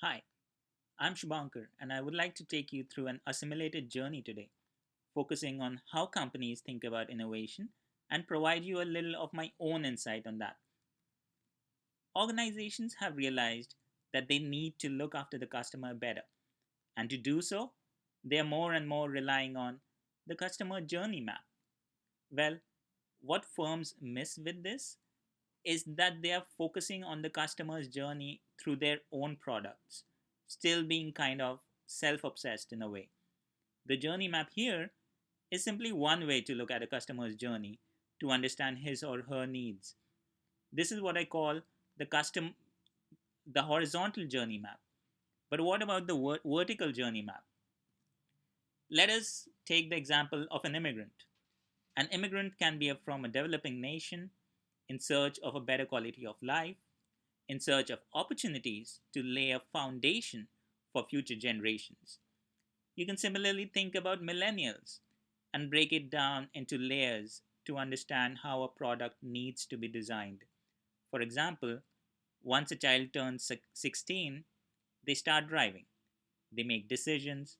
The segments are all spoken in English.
Hi, I'm Shubhankar, and I would like to take you through an assimilated journey today, focusing on how companies think about innovation and provide you a little of my own insight on that. Organizations have realized that they need to look after the customer better, and to do so, they are more and more relying on the customer journey map. Well, what firms miss with this is that they are focusing on the customer's journey through their own products, still being kind of self obsessed in a way. The journey map here is simply one way to look at a customer's journey to understand his or her needs. This is what I call the the horizontal journey map. But what about the vertical journey map? Let us take the example of an immigrant. An immigrant can be from a developing nation in search of a better quality of life, in search of opportunities to lay a foundation for future generations. You can similarly think about millennials and break it down into layers to understand how a product needs to be designed. For example, once a child turns 16, they start driving, they make decisions,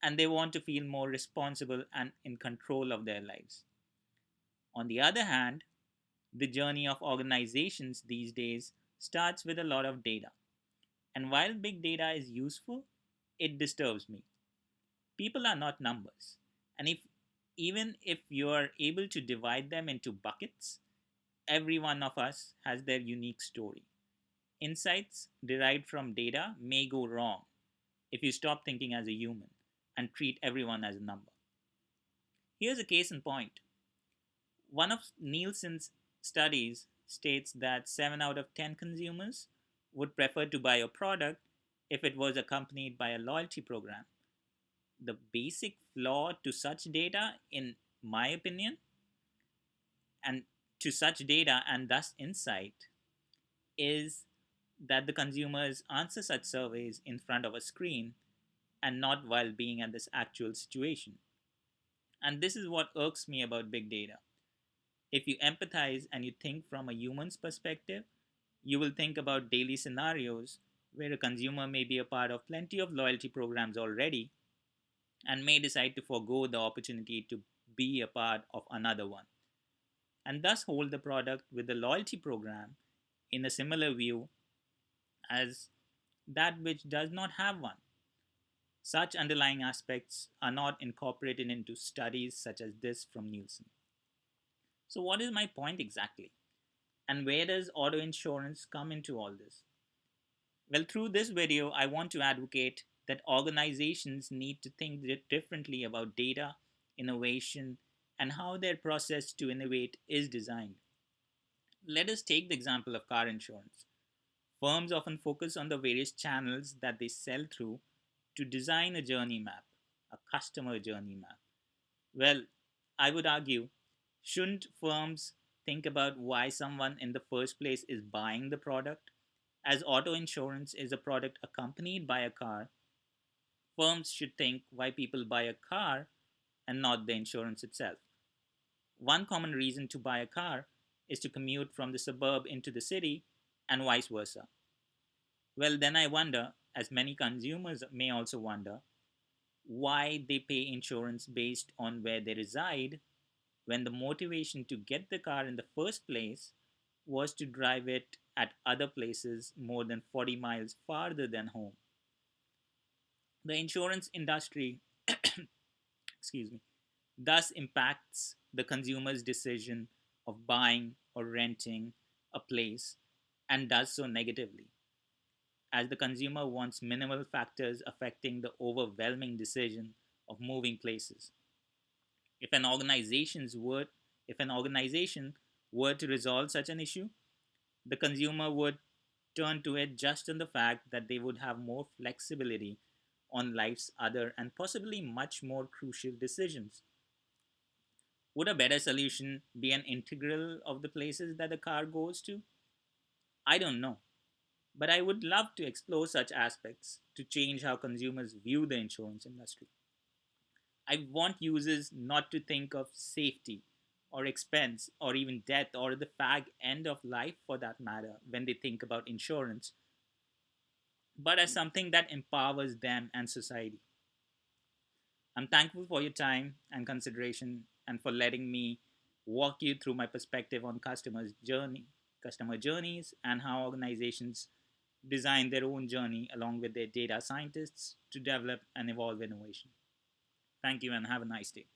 and they want to feel more responsible and in control of their lives. On the other hand, the journey of organizations these days starts with a lot of data. And while big data is useful, it disturbs me. People are not numbers. And even if you are able to divide them into buckets, every one of us has their unique story. Insights derived from data may go wrong if you stop thinking as a human and treat everyone as a number. Here's a case in point. One of Nielsen's studies states that 7 out of 10 consumers would prefer to buy a product if it was accompanied by a loyalty program. The basic flaw to such data, in my opinion, and to such data and thus insight, is that the consumers answer such surveys in front of a screen and not while being at this actual situation. And this is what irks me about big data. If you empathize and you think from a human's perspective, you will think about daily scenarios where a consumer may be a part of plenty of loyalty programs already and may decide to forego the opportunity to be a part of another one, and thus hold the product with the loyalty program in a similar view as that which does not have one. Such underlying aspects are not incorporated into studies such as this from Nielsen. So, what is my point exactly? And where does auto insurance come into all this? Well, through this video, I want to advocate that organizations need to think differently about data, innovation, and how their process to innovate is designed. Let us take the example of car insurance. Firms often focus on the various channels that they sell through to design a journey map, a customer journey map. Well, I would argue, shouldn't firms think about why someone in the first place is buying the product? As auto insurance is a product accompanied by a car, firms should think why people buy a car and not the insurance itself. One common reason to buy a car is to commute from the suburb into the city and vice versa. Well, then I wonder, as many consumers may also wonder, why they pay insurance based on where they reside when the motivation to get the car in the first place was to drive it at other places more than 40 miles farther than home. The insurance industry, excuse me, thus impacts the consumer's decision of buying or renting a place and does so negatively, as the consumer wants minimal factors affecting the overwhelming decision of moving places. If an organization's were if an organization were to resolve such an issue, the consumer would turn to it just on the fact that they would have more flexibility on life's other and possibly much more crucial decisions. Would a better solution be an integral of the places that the car goes to? I don't know, but I would love to explore such aspects to change how consumers view the insurance industry. I want users not to think of safety or expense or even death or the fag end of life for that matter when they think about insurance, but as something that empowers them and society. I'm thankful for your time and consideration and for letting me walk you through my perspective on customer journeys, and how organizations design their own journey along with their data scientists to develop and evolve innovation. Thank you and have a nice day.